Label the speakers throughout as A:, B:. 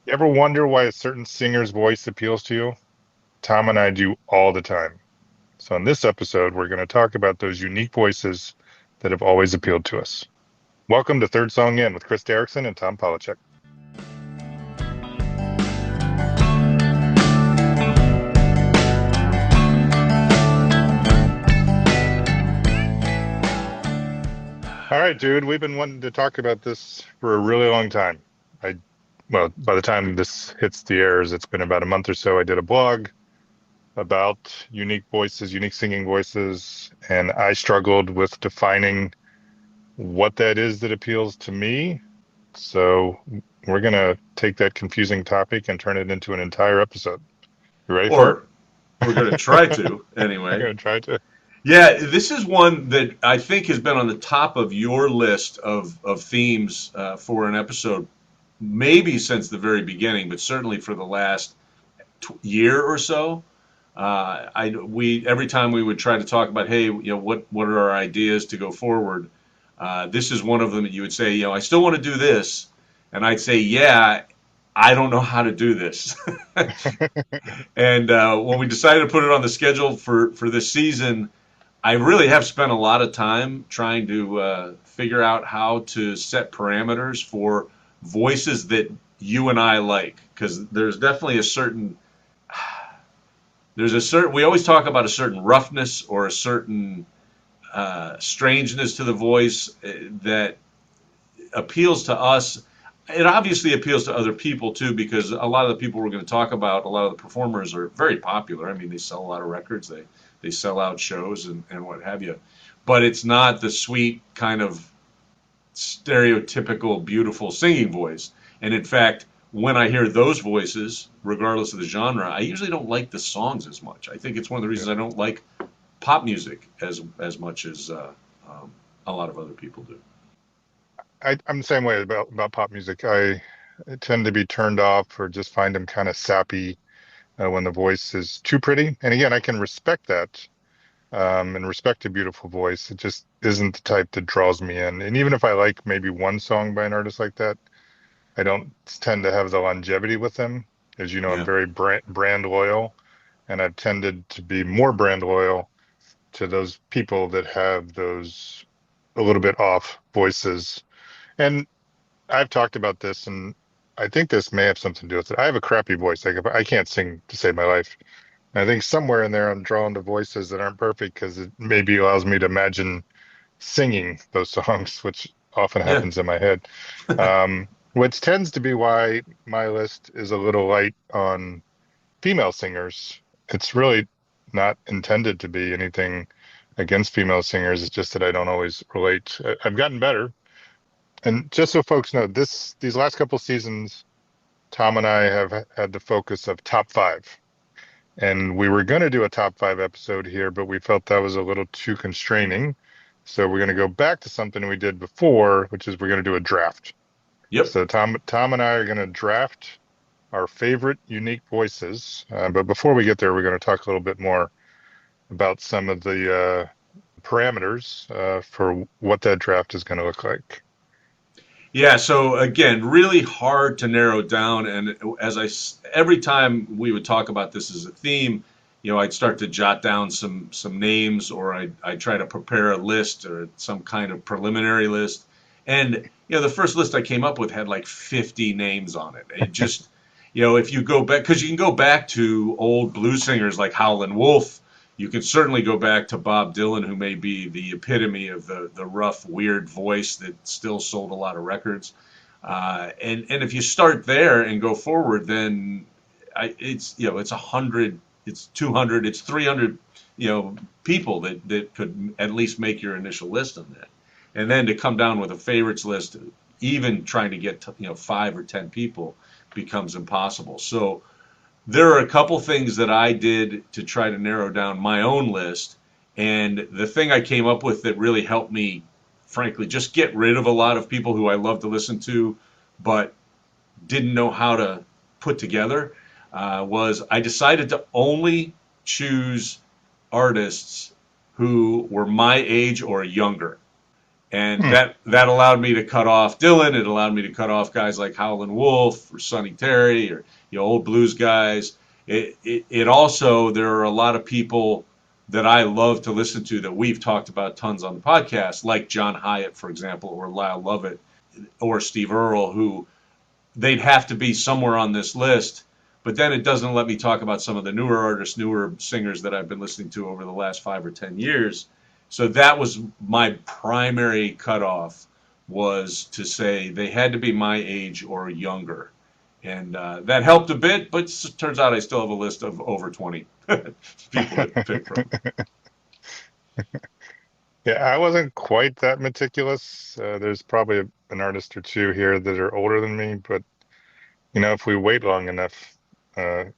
A: You ever wonder why a certain singer's voice appeals to you? Tom and I do all the time. So, in this episode, we're going to talk about those unique voices that have always appealed to us. Welcome to Third Song In with Chris Derrickson and Tom Polachek. All right, dude, we've been wanting to talk about this for a really long time. I, well, by the time this hits the airs, it's been about a month or so. I did a blog about unique voices, unique singing voices, and I struggled with defining what that is that appeals to me. So we're going to take that confusing topic and turn it into an entire episode. You ready for it?
B: Or we're going to try to
A: I'm
B: anyway.
A: going to try to.
B: Yeah, this is one that I think has been on the top of your list of themes for an episode, maybe since the very beginning, but certainly for the last year or so. We every time we would try to talk about, hey, what are our ideas to go forward? This is one of them that you would say, I still want to do this, and I'd say, yeah, I don't know how to do this. And when we decided to put it on the schedule for this season, I really have spent a lot of time trying to figure out how to set parameters for voices that you and I like, because there's definitely a certain we always talk about a certain roughness or a certain strangeness to the voice that appeals to us. It obviously appeals to other people too, because a lot of the people we're going to talk about, a lot of the performers are very popular. I mean, they sell a lot of records, they sell out shows and what have you. But it's not the sweet kind of stereotypical beautiful singing voice. And in fact, when I hear those voices, regardless of the genre, I usually don't like the songs as much. I think it's one of the reasons I don't like pop music as much as a lot of other people do.
A: I'm the same way about pop music. I tend to be turned off or just find them kind of sappy when the voice is too pretty. And again, I can respect that and respect a beautiful voice. It just isn't the type that draws me in. And even if I like maybe one song by an artist like that, I don't tend to have the longevity with them. As you know, I'm
B: Yeah.
A: very brand loyal, and I've tended to be more brand loyal to those people that have those a little bit off voices. And I've talked about this, and I think this may have something to do with it. I have a crappy voice. Like I can't sing to save my life. And I think somewhere in there, I'm drawn to voices that aren't perfect because it maybe allows me to imagine singing those songs, which often
B: Yeah.
A: happens in my head. Which tends to be why my list is a little light on female singers. It's really not intended to be anything against female singers. It's just that I don't always relate. I've gotten better. And just so folks know, these last couple seasons, Tom and I have had the focus of top five. And we were going to do a top five episode here, but we felt that was a little too constraining. So we're going to go back to something we did before, which is we're going to do a draft.
B: Yep.
A: So Tom and I are going to draft our favorite unique voices. But before we get there, we're going to talk a little bit more about some of the parameters for what that draft is going to look like.
B: Yeah, so again, really hard to narrow down. And every time we would talk about this as a theme, I'd start to jot down some names, or I'd try to prepare a list or some kind of preliminary list. And the first list I came up with had like 50 names on it. It just, if you go back, because you can go back to old blues singers like Howlin' Wolf. You can certainly go back to Bob Dylan, who may be the epitome of the rough, weird voice that still sold a lot of records. And if you start there and go forward, then it's 100, it's 200, it's 300, people that could at least make your initial list on that. And then to come down with a favorites list, even trying to get to, 5 or 10 people becomes impossible. So there are a couple things that I did to try to narrow down my own list. And the thing I came up with that really helped me, frankly, just get rid of a lot of people who I love to listen to, but didn't know how to put together, was I decided to only choose artists who were my age or younger. And
A: Hmm.
B: that allowed me to cut off Dylan. It allowed me to cut off guys like Howlin' Wolf or Sonny Terry or old blues guys. It also, there are a lot of people that I love to listen to that we've talked about tons on the podcast, like John Hyatt, for example, or Lyle Lovett or Steve Earle, who they'd have to be somewhere on this list. But then it doesn't let me talk about some of the newer artists, newer singers that I've been listening to over the last 5 or 10 years. So that was my primary cutoff, was to say they had to be my age or younger. And that helped a bit, but it turns out I still have a list of over 20 people to pick from.
A: Yeah, I wasn't quite that meticulous. There's probably an artist or two here that are older than me, but if we wait long enough,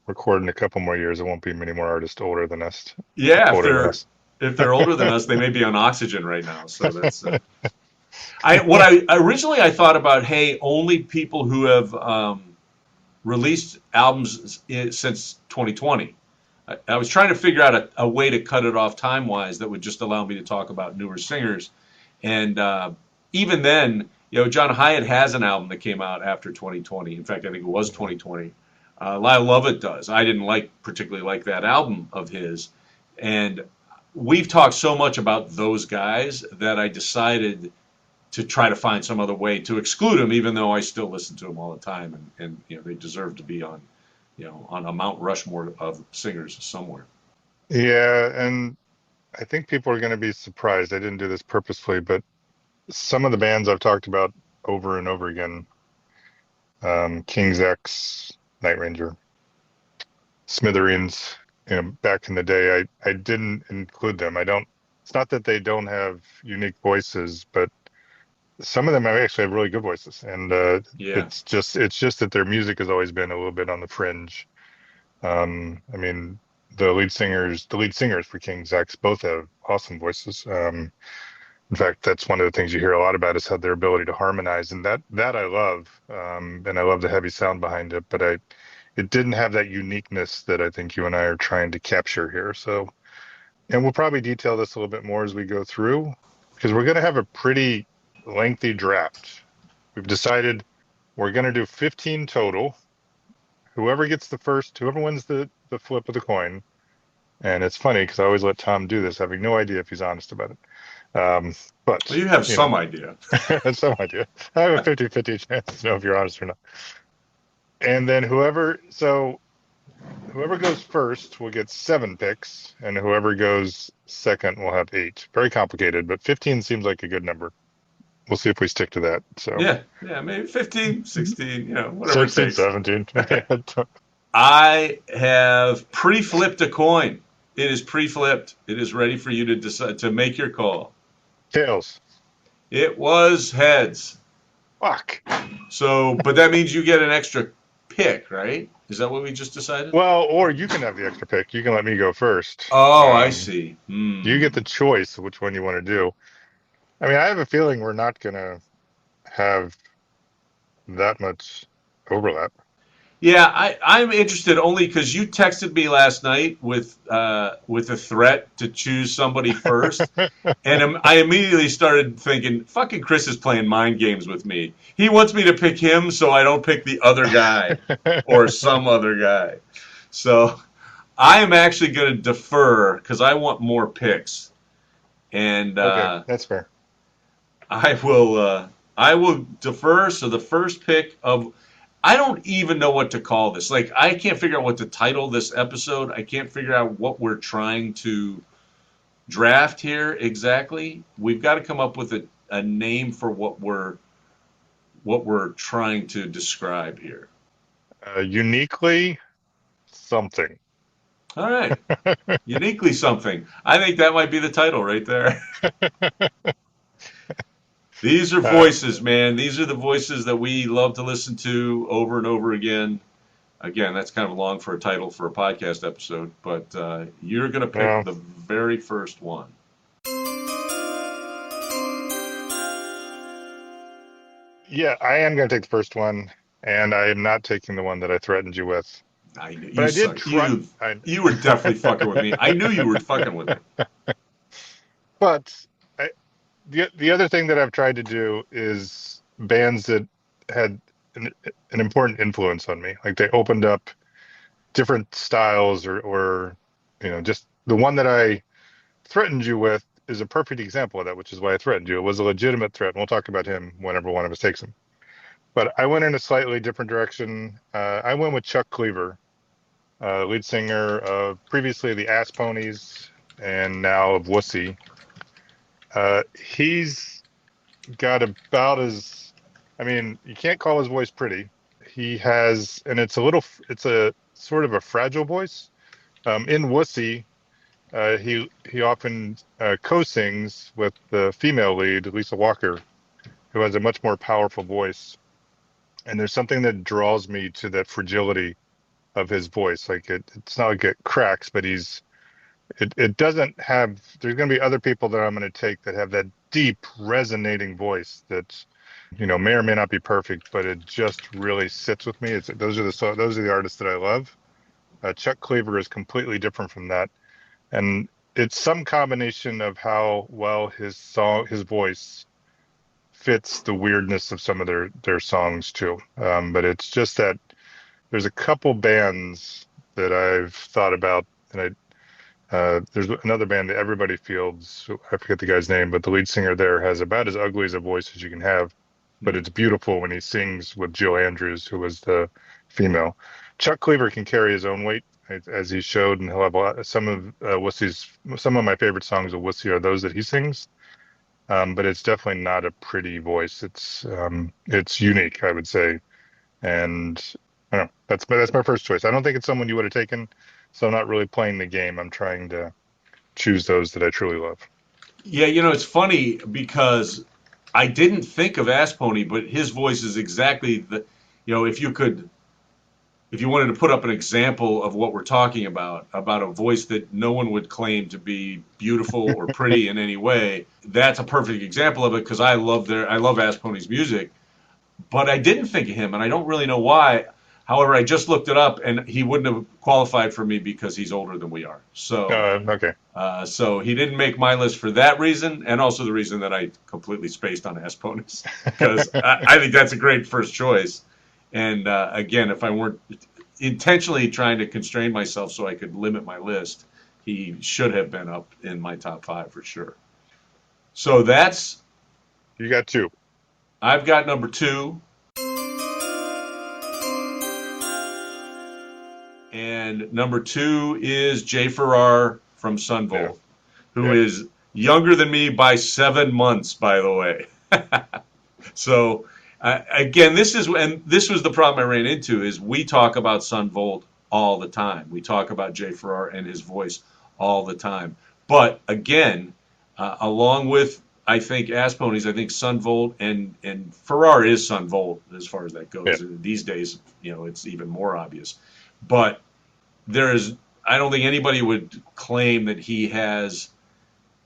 A: record in a couple more years, it won't be many more artists
B: Yeah,
A: older than us.
B: if they're older than us, they may be on oxygen right now. So that's I originally I thought about, hey, only people who have released albums since 2020. I was trying to figure out a way to cut it off time wise that would just allow me to talk about newer singers. And even then, John Hyatt has an album that came out after 2020. In fact, I think it was 2020. Lyle Lovett does. I didn't particularly like that album of his. And we've talked so much about those guys that I decided to try to find some other way to exclude them, even though I still listen to them all the time, and they deserve to be on, on a Mount Rushmore of singers somewhere.
A: Yeah, and I think people are going to be surprised. I didn't do this purposefully, but some of the bands I've talked about over and over again, King's X, Night Ranger, Smithereens, back in the day, I didn't include them. I don't, it's not that they don't have unique voices, but some of them actually have really good voices. And
B: Yeah,
A: it's just that their music has always been a little bit on the fringe. I mean, the lead singers for King's X both have awesome voices. In fact, that's one of the things you hear a lot about is how their ability to harmonize, and that I love, and I love the heavy sound behind it. But it didn't have that uniqueness that I think you and I are trying to capture here. So, and we'll probably detail this a little bit more as we go through, because we're going to have a pretty lengthy draft. We've decided we're going to do 15 total. Whoever wins the flip of the coin, and it's funny because I always let Tom do this, having no idea if he's honest about it.
B: well,
A: But
B: you have
A: you know,
B: some idea.
A: that's some idea. I have a 50-50 chance to know if you're honest or not. And then whoever goes first will get 7 picks, and whoever goes second will have 8. Very complicated, but 15 seems like a good number. We'll see if we stick to that. So
B: Yeah, yeah, maybe 15, 16, whatever it
A: 16,
B: takes.
A: 17.
B: I have pre-flipped a coin. It is pre-flipped. It is ready for you to decide to make your call.
A: Tails.
B: It was heads.
A: Fuck.
B: So, but that means you get an extra pick, right? Is that what we just decided?
A: Well, or you can have the extra pick. You can let me go first.
B: Oh, I see.
A: You get
B: Hmm.
A: the choice of which one you want to do. I mean, I have a feeling we're not going to have that much overlap.
B: Yeah, I'm interested only because you texted me last night with a threat to choose somebody first, and I immediately started thinking, "Fucking Chris is playing mind games with me. He wants me to pick him, so I don't pick the other guy or some other guy." So I am actually going to defer because I want more picks, and
A: Okay, that's fair.
B: I will I will defer. So the first pick of, I don't even know what to call this. Like, I can't figure out what to title this episode. I can't figure out what we're trying to draft here exactly. We've got to come up with a name for what we're trying to describe here.
A: Uniquely something.
B: All right. Uniquely something. I think that might be the title right there. These are
A: Uh,
B: voices, man. These are the voices that we love to listen to over and over again. Again, that's kind of long for a title for a podcast episode, but you're going to pick
A: well,
B: the very first one.
A: yeah, I am going to take the first one, and I am not taking the one that I threatened you with.
B: I knew
A: But
B: you
A: I did
B: suck.
A: try.
B: You were definitely fucking with me. I knew you were fucking with me.
A: But I, the other thing that I've tried to do is bands that had an important influence on me. Like they opened up different styles or just the one that I threatened you with is a perfect example of that, which is why I threatened you. It was a legitimate threat, and we'll talk about him whenever one of us takes him. But I went in a slightly different direction. I went with Chuck Cleaver, lead singer of previously the Ass Ponies and now of Wussy. He's got about as, I mean, you can't call his voice pretty. He has, and it's a sort of a fragile voice. In Wussy, he often co-sings with the female lead, Lisa Walker, who has a much more powerful voice. And there's something that draws me to that fragility of his voice. Like it's not like it cracks, but it doesn't have. There's going to be other people that I'm going to take that have that deep, resonating voice that may or may not be perfect, but it just really sits with me. It's those are the artists that I love. Chuck Cleaver is completely different from that, and it's some combination of how well his voice fits the weirdness of some of their songs too. But it's just that there's a couple bands that I've thought about, and there's another band that Everybody Fields. I forget the guy's name, but the lead singer there has about as ugly as a voice as you can have, but
B: Hmm.
A: it's beautiful when he sings with Jill Andrews, who was the female. Chuck Cleaver can carry his own weight, as he showed, and he'll have some of my favorite songs of Wussy are those that he sings. But it's definitely not a pretty voice. It's unique, I would say, and I don't know. That's my first choice. I don't think it's someone you would have taken, so I'm not really playing the game. I'm trying to choose those that I truly love.
B: Yeah, it's funny because I didn't think of Ass Pony, but his voice is exactly if you wanted to put up an example of what we're talking about a voice that no one would claim to be beautiful or pretty in any way, that's a perfect example of it because I love Ass Pony's music, but I didn't think of him, and I don't really know why. However, I just looked it up, and he wouldn't have qualified for me because he's older than we are.
A: Okay.
B: So he didn't make my list for that reason, and also the reason that I completely spaced on Ass Ponies because I think that's a great first choice. And again, if I weren't intentionally trying to constrain myself so I could limit my list, he should have been up in my top five for sure. So that's
A: You got two.
B: I've got number two, and number two is Jay Farrar from
A: Yeah.
B: Sunvolt, who
A: Yeah.
B: is younger than me by 7 months, by the way. So again, this was the problem I ran into is we talk about Sun Volt all the time. We talk about Jay Farrar and his voice all the time. But again, along with I think Ass Ponies, I think Sun Volt and Farrar is Sun Volt as far as that
A: Yeah.
B: goes. These days, it's even more obvious. But there is I don't think anybody would claim that he has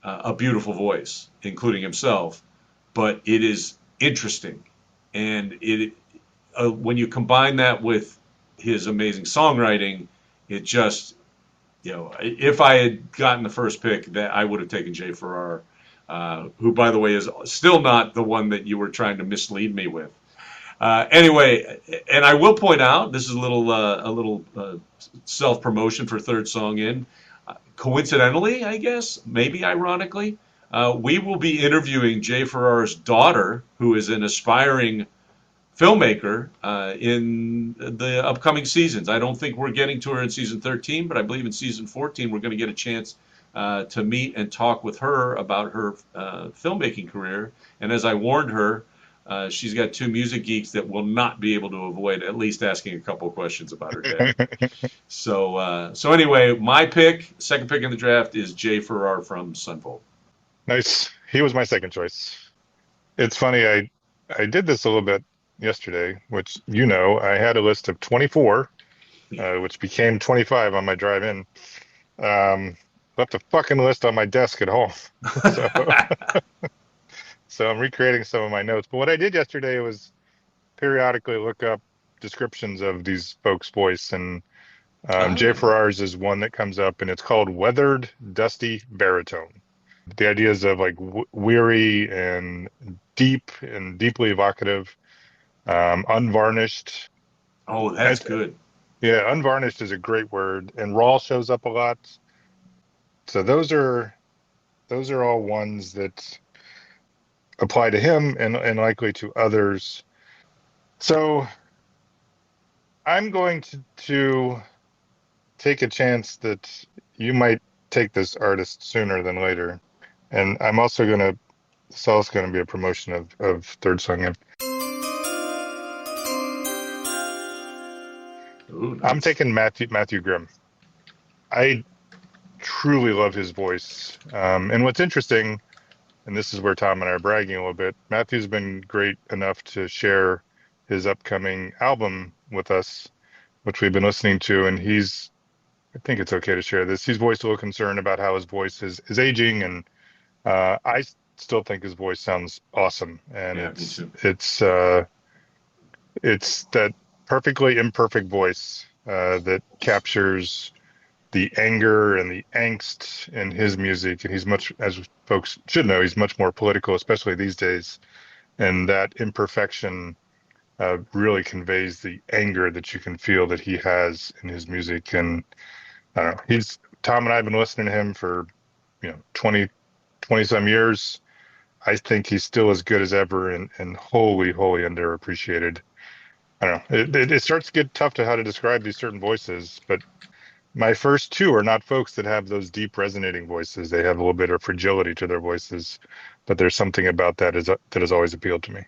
B: a beautiful voice, including himself, but it is interesting. And when you combine that with his amazing songwriting, it just, if I had gotten the first pick, that I would have taken Jay Farrar, who, by the way, is still not the one that you were trying to mislead me with. Anyway, and I will point out this is a little self promotion for third song in. Coincidentally, I guess, maybe ironically, we will be interviewing Jay Farrar's daughter, who is an aspiring filmmaker, in the upcoming seasons. I don't think we're getting to her in season 13, but I believe in season 14 we're going to get a chance to meet and talk with her about her filmmaking career. And as I warned her, she's got two music geeks that will not be able to avoid at least asking a couple of questions about her dad. So anyway, my second pick in the draft, is Jay Farrar from Sunvolt.
A: Nice. He was my second choice. It's funny, I did this a little bit yesterday, which I had a list of 24, which became 25 on my drive in. Um, Left a fucking list on my desk at home. So so I'm recreating some of my notes. But what I did yesterday was periodically look up descriptions of these folks' voice, and Jay
B: Ah,
A: Farrar's is one that comes up, and it's called Weathered Dusty Baritone. The ideas of like w weary and deep and deeply evocative. Unvarnished.
B: Oh,
A: I,
B: that's good.
A: yeah, unvarnished is a great word, and raw shows up a lot. So those are all ones that apply to him and likely to others. So I'm going to take a chance that you might take this artist sooner than later. And I'm also gonna, it's also gonna be a promotion of Third Song.
B: Ooh,
A: I'm
B: nice.
A: taking Matthew Grimm. I truly love his voice. And what's interesting, and this is where Tom and I are bragging a little bit, Matthew's been great enough to share his upcoming album with us, which we've been listening to, and I think it's okay to share this. He's voiced a little concern about how his voice is aging, and I still think his voice sounds awesome, and
B: Yeah, me too.
A: it's that perfectly imperfect voice that captures the anger and the angst in his music. And he's much, as folks should know, he's much more political, especially these days. And that imperfection really conveys the anger that you can feel that he has in his music. And I don't know, Tom and I have been listening to him for, 20 some years. I think he's still as good as ever and wholly underappreciated. I don't know. It starts to get tough to how to describe these certain voices, but my first two are not folks that have those deep resonating voices. They have a little bit of fragility to their voices, but there's something about that has always appealed to me.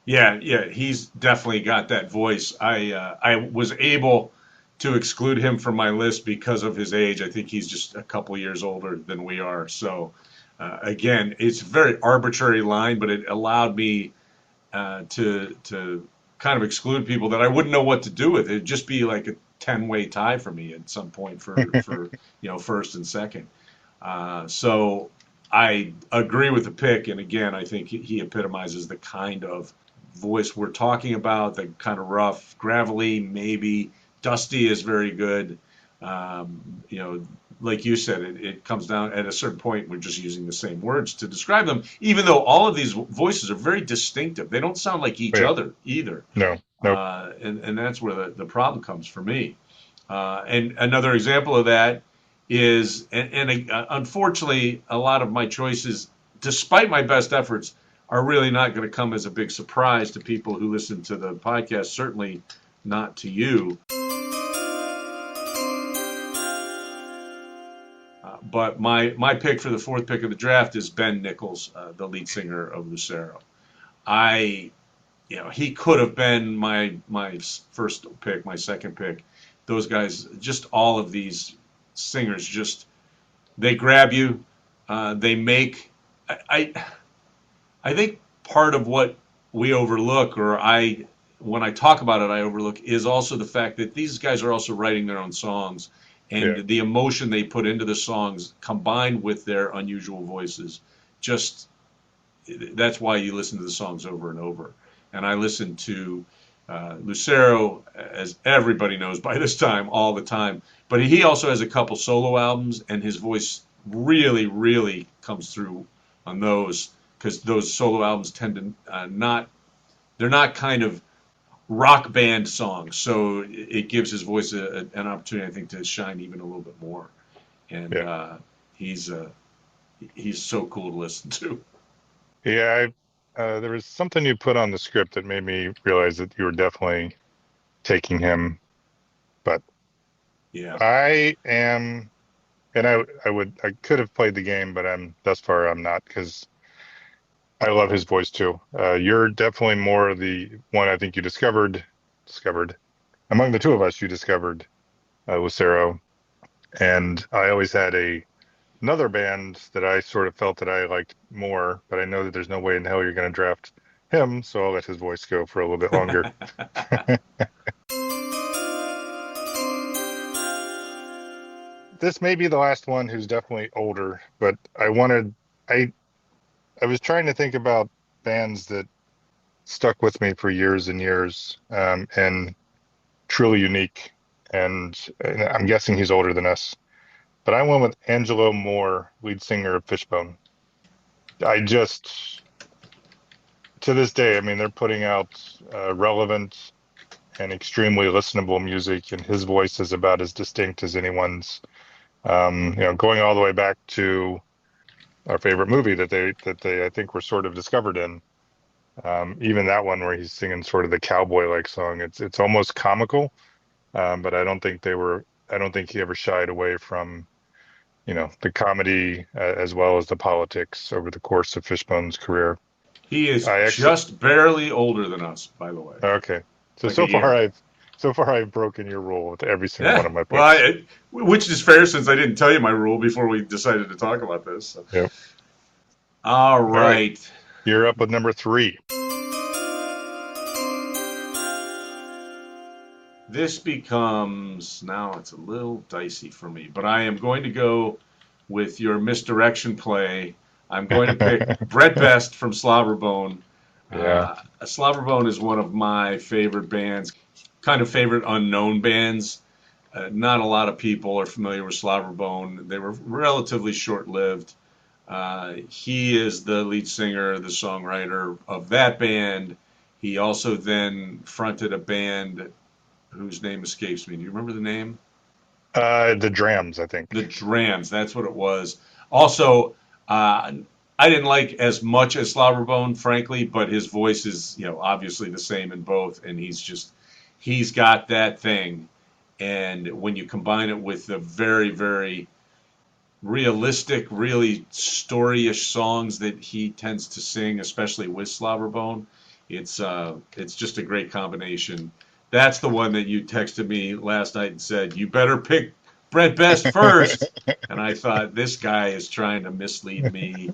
B: Yeah, yeah, he's definitely got that voice. I was able to exclude him from my list because of his age. I think he's just a couple years older than we are. So again, it's a very arbitrary line, but it allowed me to kind of exclude people that I wouldn't know what to do with. It'd just be like a 10-way tie for me at some point for first and second. So I agree with the pick, and again, I think he epitomizes the kind of voice we're talking about, the kind of rough, gravelly, maybe dusty is very good. You know, like you said, it comes down at a certain point, we're just using the same words to describe them, even though all of these voices are very distinctive. They don't sound like each
A: Yeah,
B: other either.
A: no, nope.
B: And that's where the problem comes for me. And another example of that is, unfortunately, a lot of my choices, despite my best efforts, are really not going to come as a big surprise to people who listen to the podcast. Certainly not to you. But my pick for the fourth pick of the draft is Ben Nichols, the lead singer of Lucero. I he could have been my first pick, my second pick. Those guys, just all of these singers, just they grab you. They make. I think part of what we overlook, or when I talk about it, I overlook, is also the fact that these guys are also writing their own songs,
A: Yeah,
B: and the emotion they put into the songs, combined with their unusual voices, just that's why you listen to the songs over and over. And I listen to Lucero, as everybody knows by this time, all the time. But he also has a couple solo albums, and his voice really comes through on those because those solo albums tend to they're not kind of rock band songs. So it gives his voice an opportunity, I think, to shine even a little bit more. And
A: yeah,
B: he's he's so cool to listen to.
A: yeah. There was something you put on the script that made me realize that you were definitely taking him, but
B: Yeah.
A: I am, and I could have played the game, but thus far I'm not because I love his voice too. You're definitely more of the one I think you discovered among the two of us. You discovered Lucero, and I always had another band that I sort of felt that I liked more, but I know that there's no way in hell you're going to draft him, so I'll let his voice go for a little bit longer. This may be the last one who's definitely older, but I I was trying to think about bands that stuck with me for years and years, and truly unique. And I'm guessing he's older than us. But I went with Angelo Moore, lead singer of Fishbone. I just to this day, I mean, they're putting out relevant and extremely listenable music, and his voice is about as distinct as anyone's. Going all the way back to our favorite movie that they I think were sort of discovered in. Even that one where he's singing sort of the cowboy-like song, it's almost comical, but I don't think he ever shied away from, the comedy as well as the politics over the course of Fishbone's career.
B: He is
A: I actually
B: just barely older than us, by the way,
A: Okay. So
B: like a
A: so far
B: year.
A: I've broken your rule with every single one
B: Yeah,
A: of my
B: well,
A: picks.
B: which is fair since I didn't tell you my rule before we decided to talk about this. So.
A: Yep.
B: All
A: All right.
B: right.
A: You're up with number three.
B: This becomes now it's a little dicey for me, but I am going to go with your misdirection play. I'm going to pick Brett Best from Slobberbone.
A: Yeah.
B: Slobberbone is one of my favorite bands, kind of favorite unknown bands. Not a lot of people are familiar with Slobberbone. They were relatively short lived. He is the lead singer, the songwriter of that band. He also then fronted a band whose name escapes me. Do you remember the name?
A: The Drams, I think.
B: The Drams. That's what it was. Also, I didn't like as much as Slobberbone, frankly, but his voice is, obviously the same in both, and he's got that thing. And when you combine it with the very, very realistic, really storyish songs that he tends to sing, especially with Slobberbone, it's just a great combination. That's the one that you texted me last night and said you better pick Brent Best first, and I thought this guy is trying to mislead me.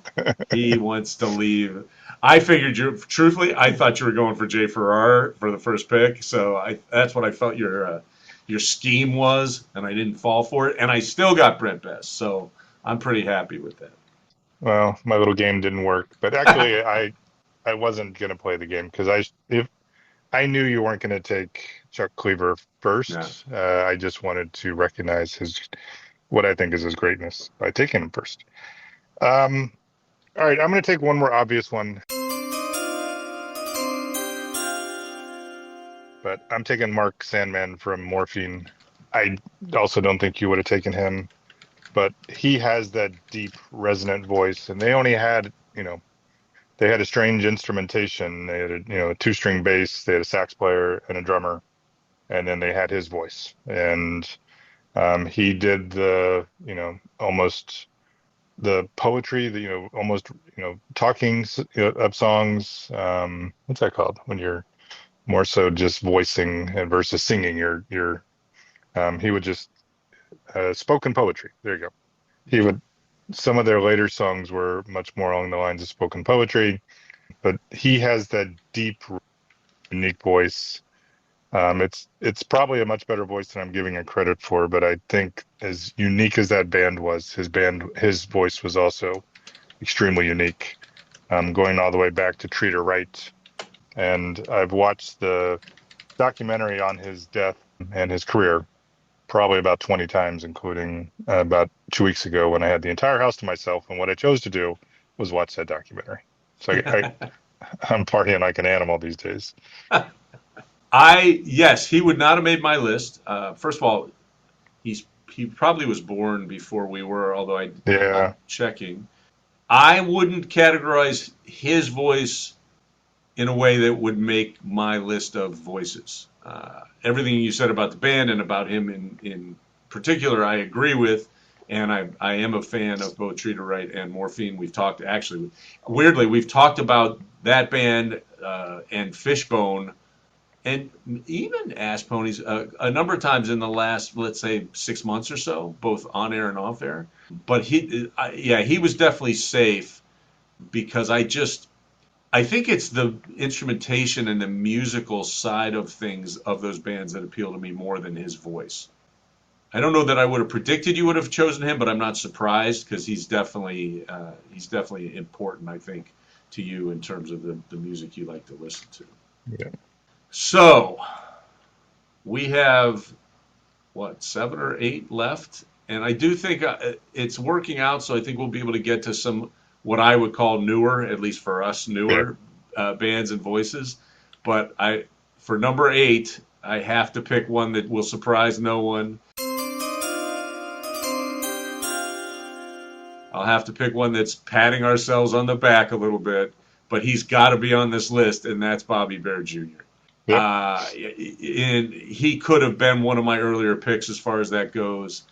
B: He wants to leave. I figured truthfully, I thought you were going for Jay Farrar for the first pick, so that's what I felt your scheme was, and I didn't fall for it, and I still got Brent Best, so I'm pretty happy with
A: Well, my little game didn't work, but
B: that.
A: actually I wasn't gonna play the game because if I knew you weren't gonna take Chuck Cleaver
B: Yeah.
A: first. I just wanted to recognize his what I think is his greatness by taking him first. Um, all right, I'm gonna take one more obvious one, but I'm taking Mark Sandman from Morphine. I also don't think you would have taken him, but he has that deep, resonant voice, and they only had, they had a strange instrumentation. They had a two-string bass, they had a sax player and a drummer, and then they had his voice. And he did almost the poetry, almost, talking up songs. What's that called when you're more so just voicing and versus singing? He would just spoken poetry. There you go. He would. Some of their later songs were much more along the lines of spoken poetry, but he has that deep, unique voice. It's probably a much better voice than I'm giving it credit for, but I think as unique as that band was, his voice was also extremely unique. Going all the way back to Treat Her Right, and I've watched the documentary on his death and his career probably about 20 times, including about 2 weeks ago when I had the entire house to myself. And what I chose to do was watch that documentary. So I'm partying like an animal these days.
B: Yes, he would not have made my list. First of all, he probably was born before we were, although I'm not
A: Yeah.
B: checking. I wouldn't categorize his voice in a way that would make my list of voices. Everything you said about the band and about him in particular, I agree with, and I am a fan of both Treater Right and Morphine. We've talked actually, weirdly, we've talked about that band and Fishbone and even Ass Ponies a number of times in the last, let's say, 6 months or so, both on air and off air. But yeah, he was definitely safe because I think it's the instrumentation and the musical side of things of those bands that appeal to me more than his voice. I don't know that I would have predicted you would have chosen him, but I'm not surprised because he's definitely important. I think to you in terms of the music you like to listen to.
A: Yeah.
B: So we have what 7 or 8 left, and I do think it's working out. So I think we'll be able to get to some what I would call newer, at least for us,
A: Yeah.
B: newer bands and voices. But for number 8, I have to pick one that will surprise no one. I'll have to pick one that's patting ourselves on the back a little bit, but he's got to be on this list, and that's Bobby Bear Jr.
A: Yep.
B: And he could have been one of my earlier picks as far as that goes.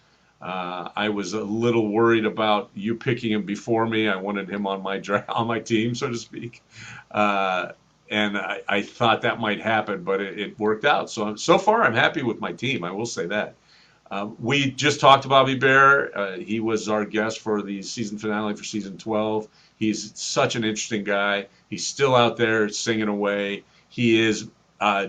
B: I was a little worried about you picking him before me. I wanted him on on my team, so to speak, uh, and I thought that might happen, but it worked out. So far, I'm happy with my team. I will say that. We just talked to Bobby Bear. He was our guest for the season finale for season 12. He's such an interesting guy. He's still out there singing away. He is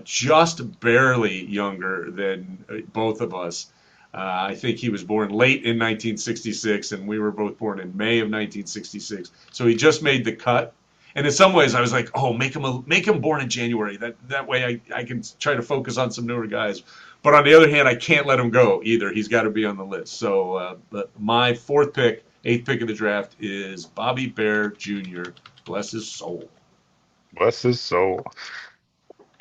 B: just barely younger than both of us. I think he was born late in 1966, and we were both born in May of 1966. So he just made the cut. And in some ways, I was like, "Oh, make him born in January. That way, I can try to focus on some newer guys." But on the other hand, I can't let him go either. He's got to be on the list. So, but my 4th pick, 8th pick of the draft is Bobby Bear Jr. Bless his soul.
A: Bless his soul.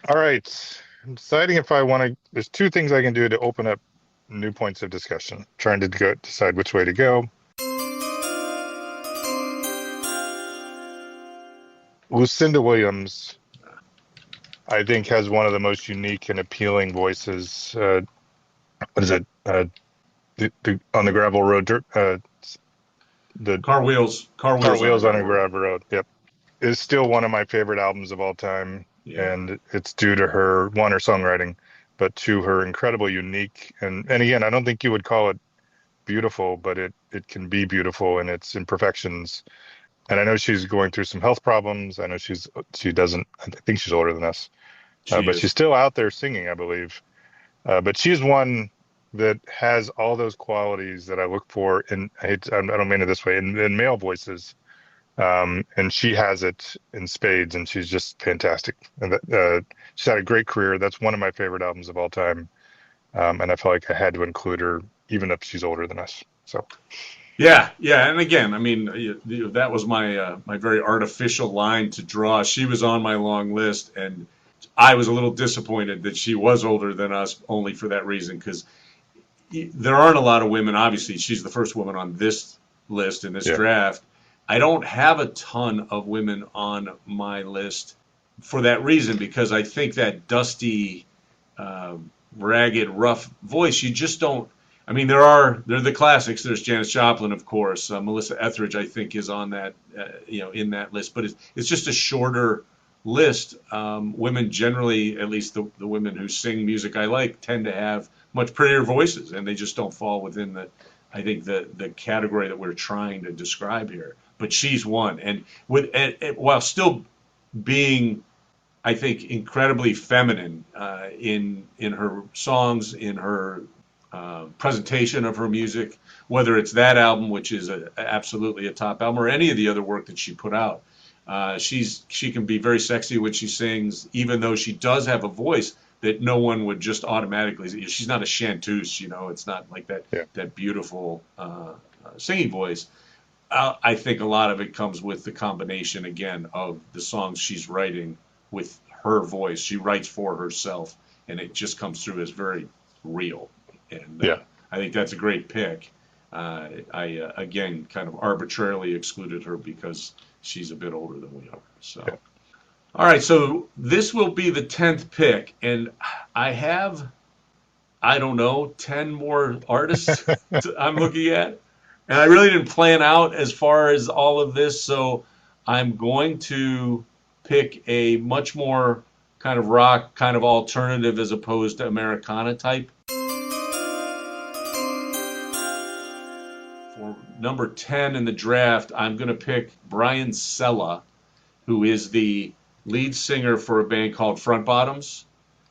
A: All right. I'm deciding if I want to. There's two things I can do to open up new points of discussion. Trying to decide which way to go. Lucinda Williams, I think, has one of the most unique and appealing voices. What is it? On the gravel road, the
B: Car
A: Car
B: wheels on a
A: Wheels on a
B: gravel road.
A: Gravel Road. Yep, is still one of my favorite albums of all time,
B: Yeah,
A: and it's due to her one, her songwriting, but two, her incredible unique and again, I don't think you would call it beautiful, but it can be beautiful in its imperfections. And I know she's going through some health problems. I know she doesn't. I think she's older than us,
B: she
A: but she's
B: is.
A: still out there singing, I believe. But she's one that has all those qualities that I look for in, I don't mean it this way, in male voices. And she has it in spades, and she's just fantastic. And she's had a great career. That's one of my favorite albums of all time. And I felt like I had to include her, even if she's older than us. So,
B: Yeah, yeah, and again, I mean, that was my my very artificial line to draw. She was on my long list, and I was a little disappointed that she was older than us, only for that reason, because there aren't a lot of women. Obviously, she's the first woman on this list in this
A: yeah,
B: draft. I don't have a ton of women on my list for that reason, because I think that dusty, uh, ragged, rough voice, you just don't. I mean, there are the classics. There's Janis Joplin, of course. Melissa Etheridge, I think, is on that, in that list. But it's just a shorter list. Women generally, at least the women who sing music I like, tend to have much prettier voices, and they just don't fall within I think the category that we're trying to describe here. But she's one, and while still being, I think, incredibly feminine in her songs, in her presentation of her music, whether it's that album, which is absolutely a top album, or any of the other work that she put out. She can be very sexy when she sings, even though she does have a voice that no one would just automatically. She's not a chanteuse, It's not like
A: yeah,
B: that beautiful singing voice. I think a lot of it comes with the combination again of the songs she's writing with her voice. She writes for herself, and it just comes through as very real. And
A: yeah,
B: I think that's a great pick. I again kind of arbitrarily excluded her because she's a bit older than we are.
A: yeah.
B: So, all right, so this will be the 10th pick, and I have, I don't know, 10 more artists I'm looking at. And I really didn't plan out as far as all of this, so I'm going to pick a much more kind of rock, kind of alternative as opposed to Americana type. For number 10 in the draft, I'm going to pick Brian Sella, who is the lead singer for a band called Front Bottoms.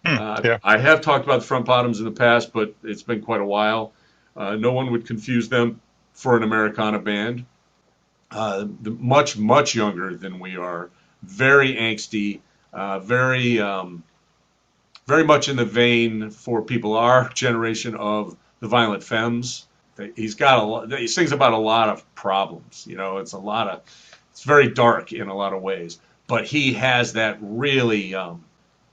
A: Yeah,
B: I have talked about the Front Bottoms in the past, but it's been quite a while. No one would confuse them for an Americana band. Much, much younger than we are. Very angsty, very much in the vein for people our generation of the Violent Femmes. He's got a lot. He sings about a lot of problems. It's a lot of it's very dark in a lot of ways, but he has that really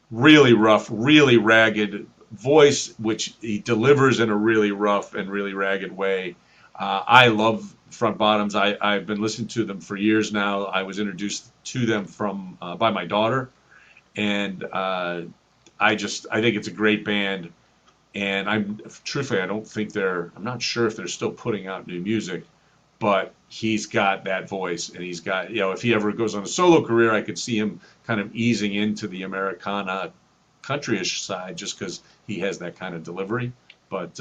B: rough, really ragged voice, which he delivers in a really rough and really ragged way. I love Front Bottoms. I've been listening to them for years now. I was introduced to them from by my daughter, and I think it's a great band. And I'm truthfully, I don't think I'm not sure if they're still putting out new music, but he's got that voice, and he's got, if he ever goes on a solo career, I could see him kind of easing into the Americana countryish side just because he has that kind of delivery. But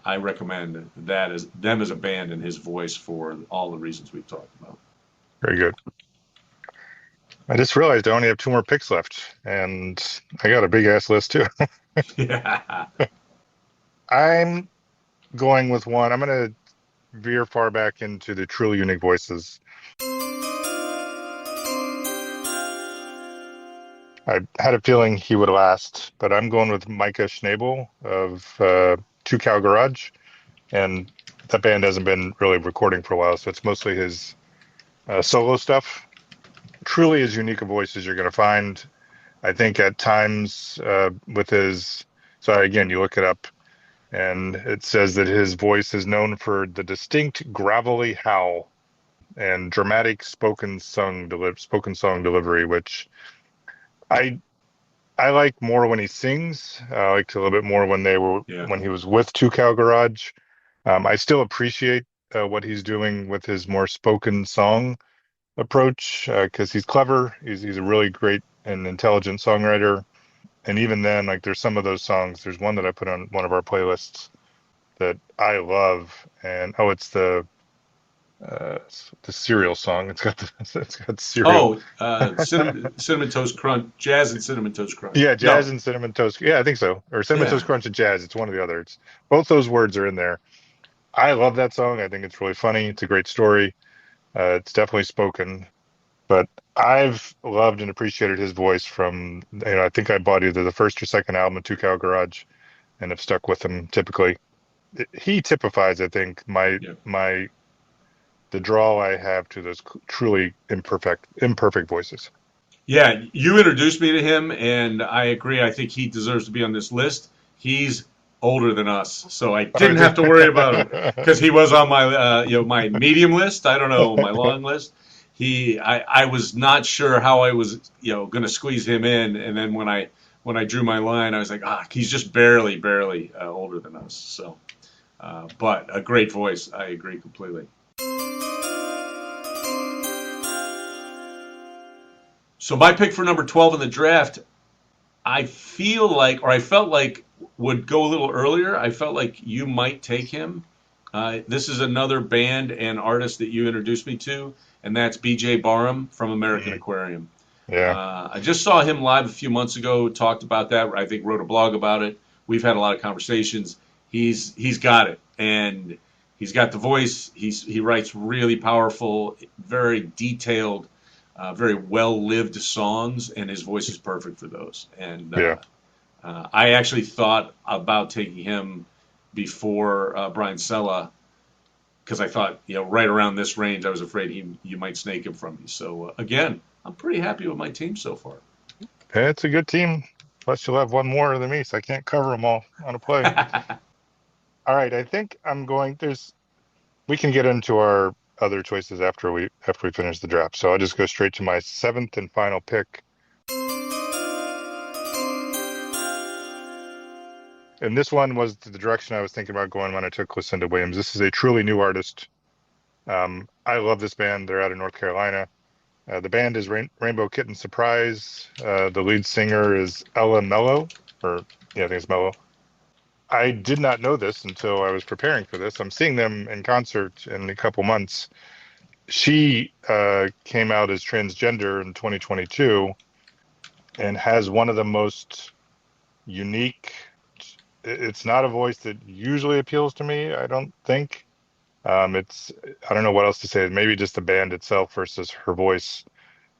B: I recommend that as them as a band and his voice for all the reasons we've talked about.
A: Very good. I just realized I only have two more picks left, and I got a big ass list too.
B: Yeah.
A: I'm going with one. I'm going to veer far back into the truly unique voices. I had a feeling he would last, but I'm going with Micah Schnabel of Two Cow Garage, and that band hasn't been really recording for a while, so it's mostly his solo stuff. Truly as unique a voice as you're going to find. I think at times with his, so again, you look it up, and it says that his voice is known for the distinct gravelly howl and dramatic spoken song delivery, which I I like more when he sings. I liked a little bit more
B: Yeah.
A: when he was with Two Cow Garage. I still appreciate what he's doing with his more spoken song approach because he's clever. He's a really great and intelligent songwriter. And even then, like there's some of those songs. There's one that I put on one of our playlists that I love, and oh, it's the cereal song. It's got cereal.
B: Oh, cinnamon toast crunch, jazz and cinnamon toast crunch.
A: Yeah, jazz
B: No.
A: and cinnamon toast. Yeah, I think so. Or cinnamon toast
B: Yeah.
A: crunch and jazz. It's one or the other. It's both those words are in there. I love that song. I think it's really funny. It's a great story. It's definitely spoken, but I've loved and appreciated his voice from, I think I bought either the first or second album of Two Cow Garage and have stuck with him typically. He typifies, I think,
B: Yeah.
A: the draw I have to those truly imperfect voices.
B: Yeah, you introduced me to him, and I agree. I think he deserves to be on this list. He's older than us, so I
A: Oh,
B: didn't have to worry about him because he was on my my medium list. I don't know, my long list. I was not sure how I was going to squeeze him in, and then when I drew my line, I was like, he's just barely older than us. So, but a great voice. I agree completely. So my pick for number 12 in the draft, I feel like, or I felt like, would go a little earlier. I felt like you might take him. This is another band and artist that you introduced me to, and that's BJ Barham from American
A: Mhm.
B: Aquarium.
A: Yeah,
B: I just saw him live a few months ago, talked about that. I think wrote a blog about it. We've had a lot of conversations. He's got it, and he's got the voice. He writes really powerful, very detailed, very well lived songs, and his voice is perfect for those. And
A: yeah.
B: I actually thought about taking him before Brian Sella because I thought, right around this range, I was afraid you might snake him from me. So again, I'm pretty happy with my team so far.
A: It's a good team. Plus, you'll have one more than me, so I can't cover them all on a play. All right, I think I'm going. We can get into our other choices after we finish the draft. So I'll just go straight to my seventh and final pick. And this one was the direction I was thinking about going when I took Lucinda Williams. This is a truly new artist. I love this band. They're out of North Carolina. The band is Rainbow Kitten Surprise. The lead singer is Ella Mello, or yeah, I think it's Mello. I did not know this until I was preparing for this. I'm seeing them in concert in a couple months. She came out as transgender in 2022 and has one of the most unique. It's not a voice that usually appeals to me, I don't think. It's I don't know what else to say. Maybe just the band itself versus her voice,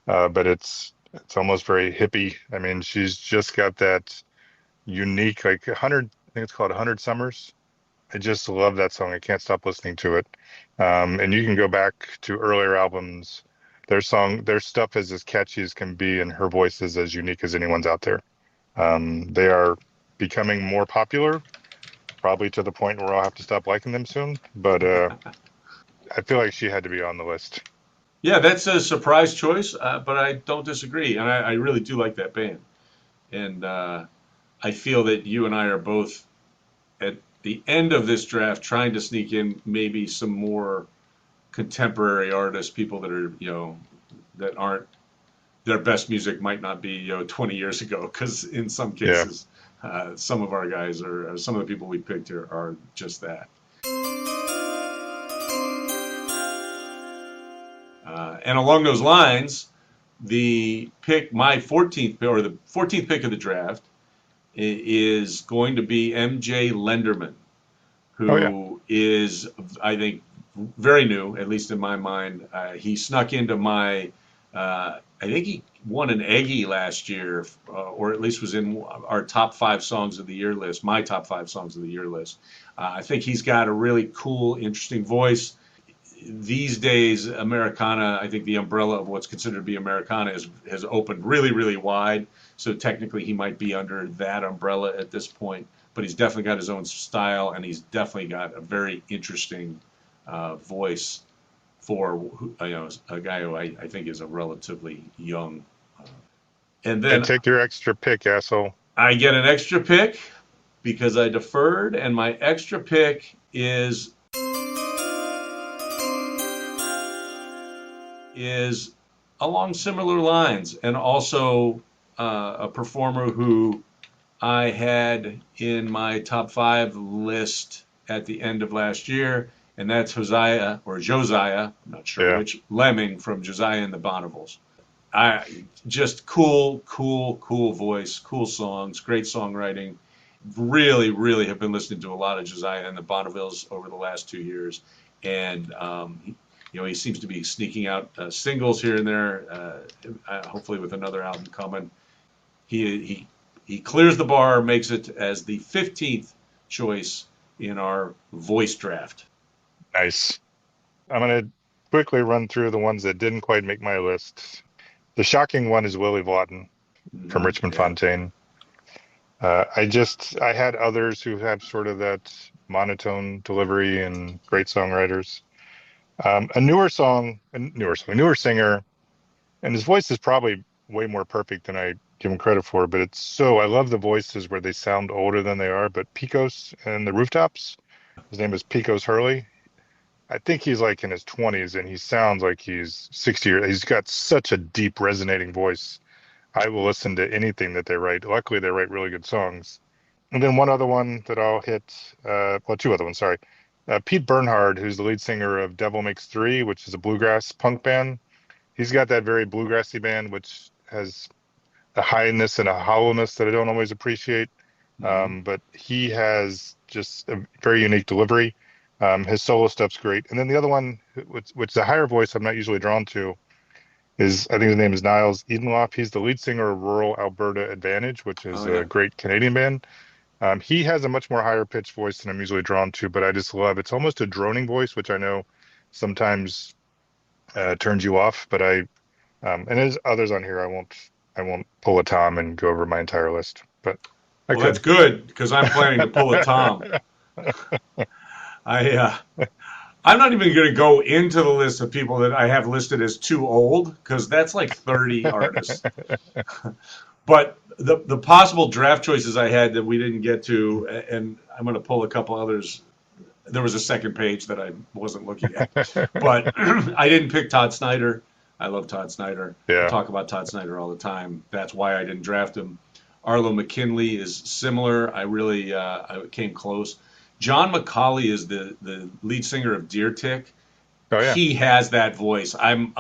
A: but it's almost very hippie. I mean, she's just got that unique like 100. I think it's called 100 Summers. I just love that song. I can't stop listening to it. And you can go back to earlier albums. Their stuff is as catchy as can be, and her voice is as unique as anyone's out there. They are becoming more popular, probably to the point where I'll have to stop liking them soon. But I feel like she had to be on the list.
B: Yeah, that's a surprise choice, but I don't disagree, and I really do like that band. And I feel that you and I are both at the end of this draft trying to sneak in maybe some more contemporary artists, people that are that aren't their best music might not be 20 years ago, because in some
A: Yeah.
B: cases, some of our guys or some of the people we picked here are just that. And along those lines, my 14th pick, or the 14th pick of the draft, is going to be MJ Lenderman,
A: Oh yeah.
B: who is, I think, very new, at least in my mind. He snuck into I think he won an Eggie last year, or at least was in our top 5 songs of the year list, my top 5 songs of the year list. I think he's got a really cool, interesting voice. These days, Americana, I think the umbrella of what's considered to be Americana has opened really, really wide. So technically, he might be under that umbrella at this point. But he's definitely got his own style, and he's definitely got a very interesting voice for a guy who I think is a relatively young. And
A: And
B: then
A: take your extra pick, asshole.
B: I get an extra pick because I deferred, and my extra pick is along similar lines, and also a performer who I had in my top 5 list at the end of last year, and that's Josiah, I'm not sure
A: Yeah.
B: which, Lemming from Josiah and the Bonnevilles. I just cool, cool, cool voice, cool songs, great songwriting. Really, really have been listening to a lot of Josiah and the Bonnevilles over the last 2 years, and he seems to be sneaking out singles here and there. Hopefully, with another album coming, he he he clears the bar, makes it as the 15th choice in our voice draft.
A: Nice. I'm gonna quickly run through the ones that didn't quite make my list. The shocking one is Willie Vaughton from Richmond
B: Yeah.
A: Fontaine. I had others who have sort of that monotone delivery and great songwriters. A newer singer, and his voice is probably way more perfect than I give him credit for, but I love the voices where they sound older than they are. But Picos and the Rooftops, his name is Picos Hurley. I think he's like in his 20s and he sounds like he's 60 years. He's got such a deep resonating voice. I will listen to anything that they write. Luckily, they write really good songs. And then one other one that I'll hit, well, two other ones, sorry. Pete Bernhard, who's the lead singer of Devil Makes Three, which is a bluegrass punk band. He's got that very bluegrassy band, which has a highness and a hollowness that I don't always appreciate.
B: Mm-hmm.
A: But he has just a very unique delivery. His solo stuff's great. And then the other one, which is a higher voice I'm not usually drawn to, is I think his name is Niles Edenloff. He's the lead singer of Rural Alberta Advantage, which
B: Oh
A: is a
B: yeah.
A: great Canadian band. He has a much more higher pitched voice than I'm usually drawn to, but I just love it's almost a droning voice, which I know sometimes turns you off. But and there's others on here. I won't pull a Tom and go over my entire list, but I
B: Well, that's
A: could.
B: good because I'm planning to pull a Tom. I I'm not even going to go into the list of people that I have listed as too old because that's like 30 artists. But the possible draft choices I had that we didn't get to, and I'm going to pull a couple others. There was a second page that I wasn't looking at, but I didn't pick Todd Snyder. I love Todd Snyder. I
A: Yeah.
B: talk about Todd Snyder all the time. That's why I didn't draft him. Arlo McKinley is similar. I came close. John McCauley is the lead singer of Deer Tick.
A: Oh yeah.
B: He has that voice. I'm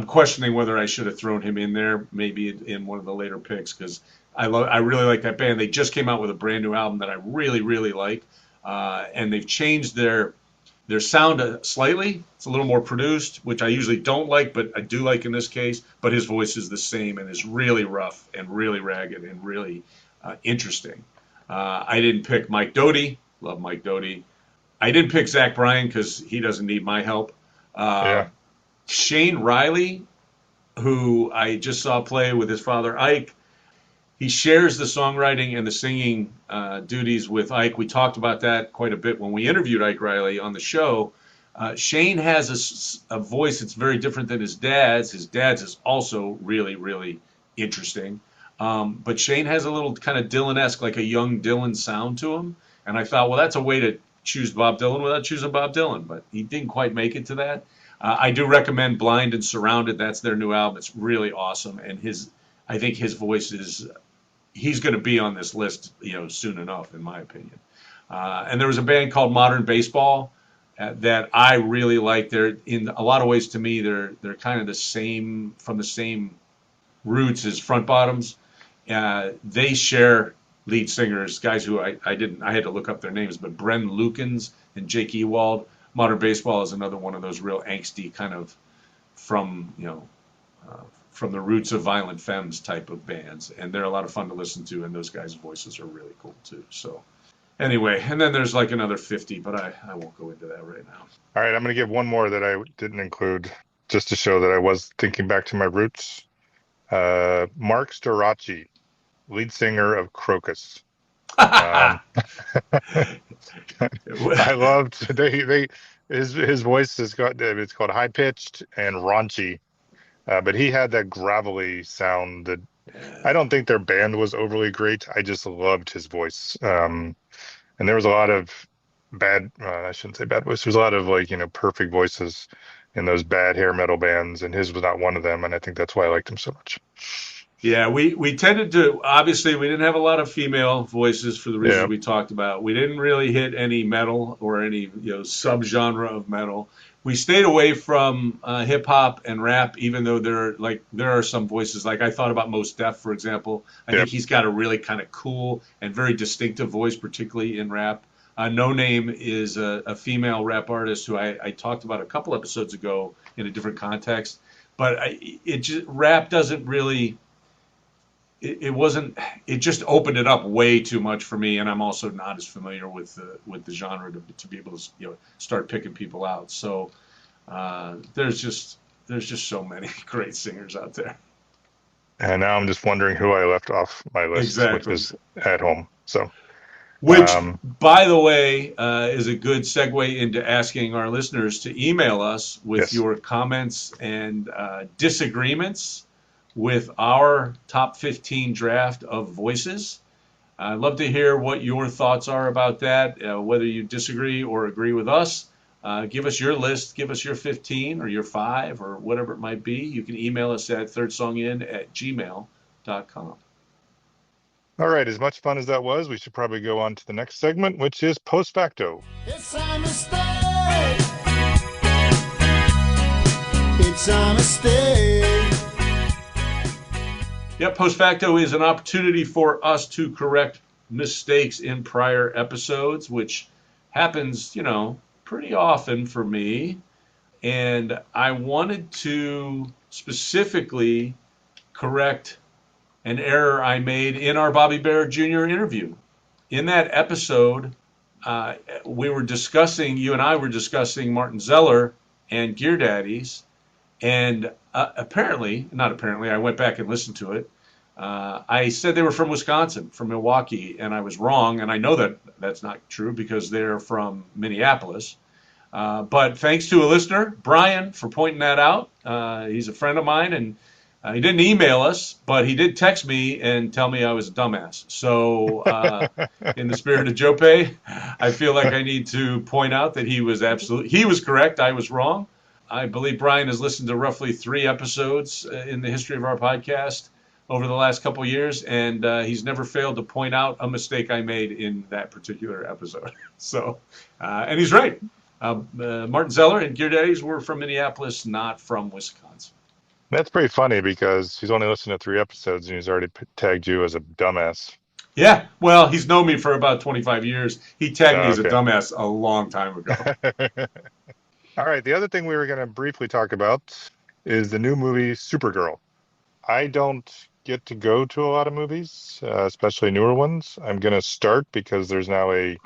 B: questioning whether I should have thrown him in there, maybe in one of the later picks, because I really like that band. They just came out with a brand new album that I really really like, and they've changed their sound slightly. It's a little more produced, which I usually don't like, but I do like in this case. But his voice is the same and is really rough and really ragged and really interesting. I didn't pick Mike Doty. Love Mike Doty. I didn't pick Zach Bryan because he doesn't need my help. Uh,
A: Yeah.
B: Shane Riley, who I just saw play with his father Ike, he shares the songwriting and the singing duties with Ike. We talked about that quite a bit when we interviewed Ike Riley on the show. Shane has a voice that's very different than his dad's. His dad's is also really, really interesting. But Shane has a little kind of Dylan-esque, like a young Dylan sound to him. And I thought, well, that's a way to choose Bob Dylan without choosing Bob Dylan. But he didn't quite make it to that. I do recommend Blind and Surrounded. That's their new album. It's really awesome. And I think his voice is he's going to be on this list, soon enough, in my opinion. And there was a band called Modern Baseball that I really like. They're in a lot of ways to me they're kind of the same from the same roots as Front Bottoms. They share lead singers, guys who I had to look up their names, but Bren Lukens and Jake Ewald. Modern Baseball is another one of those real angsty kind of from uh, from the roots of Violent Femmes type of bands, and they're a lot of fun to listen to, and those guys' voices are really cool too. So anyway, and then there's like another 50, but I won't go into that right now.
A: All right, I'm going to give one more that I didn't include just to show that I was thinking back to my roots. Mark Storace, lead singer of Crocus. Um, I loved they his voice has got it's called high pitched and raunchy, but he had that gravelly sound that I don't think their band was overly great. I just loved his voice. And there was a lot of bad, I shouldn't say bad voice. There's a lot of like, perfect voices in those bad hair metal bands, and his was not one of them. And I think that's why I liked him so much.
B: Yeah, we tended to obviously we didn't have a lot of female voices for the reasons
A: Yeah,
B: we talked about. We didn't really hit any metal or any subgenre of metal. We stayed away from hip hop and rap, even though there are some voices like I thought about Mos Def, for example. I
A: yeah.
B: think he's got a really kind of cool and very distinctive voice, particularly in rap. No Name is a female rap artist who I talked about a couple episodes ago in a different context. But rap doesn't really it wasn't it just opened it up way too much for me, and I'm also not as familiar with the genre to be able to start picking people out. So there's just so many great singers out there.
A: And now I'm just wondering who I left off my list, which
B: Exactly.
A: is at home. So,
B: Which,
A: um,
B: by the way, is a good segue into asking our listeners to email us with
A: yes.
B: your comments and disagreements with our top 15 draft of voices. I'd love to hear what your thoughts are about that, whether you disagree or agree with us. Give us your list, give us your 15 or your 5 or whatever it might be. You can email us at thirdsongin@gmail.com.
A: All right. As much fun as that was, we should probably go on to the next segment, which is post facto.
C: It's a mistake. It's a mistake.
B: Yep, post facto is an opportunity for us to correct mistakes in prior episodes, which happens, pretty often for me. And I wanted to specifically correct an error I made in our Bobby Bear Jr. interview. In that episode, you and I were discussing Martin Zeller and Gear Daddies, and not apparently, I went back and listened to it. I said they were from Wisconsin, from Milwaukee, and I was wrong, and I know that that's not true because they're from Minneapolis. But thanks to a listener, Brian, for pointing that out. He's a friend of mine, and he didn't email us, but he did text me and tell me I was a dumbass. So, in the spirit of Jope, I feel like I need to point out that he was correct. I was wrong. I believe Brian has listened to roughly 3 episodes in the history of our podcast over the last couple of years, and he's never failed to point out a mistake I made in that particular episode. So, and he's right. Martin Zeller and Gear Daddies were from Minneapolis, not from Wisconsin.
A: That's pretty funny because he's only listened to 3 episodes and he's already tagged you as a dumbass.
B: Yeah, well, he's known me for about 25 years. He tagged me as a
A: Okay.
B: dumbass a long time ago.
A: All right. The other thing we were going to briefly talk about is the new movie Supergirl. I don't get to go to a lot of movies, especially newer ones. I'm going to start because there's now a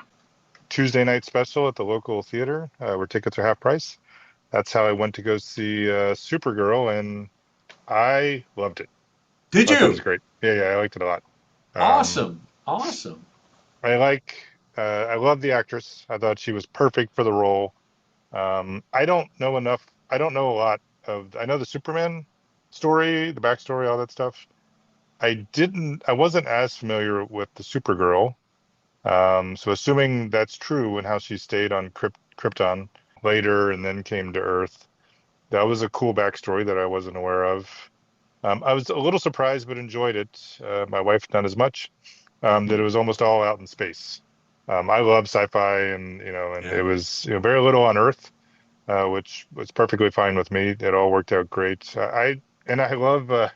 A: Tuesday night special at the local theater where tickets are half price. That's how I went to go see Supergirl, and I loved it.
B: Did
A: I thought it was
B: you?
A: great. Yeah, I liked it a lot. Um,
B: Awesome. Awesome.
A: I like, I love the actress. I thought she was perfect for the role. I don't know enough. I don't know a lot I know the Superman story, the backstory, all that stuff. I wasn't as familiar with the Supergirl. So assuming that's true and how she stayed on Krypton later and then came to Earth, that was a cool backstory that I wasn't aware of. I was a little surprised, but enjoyed it. My wife not as much. That it was almost all out in space. I love sci-fi, and and
B: Yeah.
A: it was very little on Earth, which was perfectly fine with me. It all worked out great. I love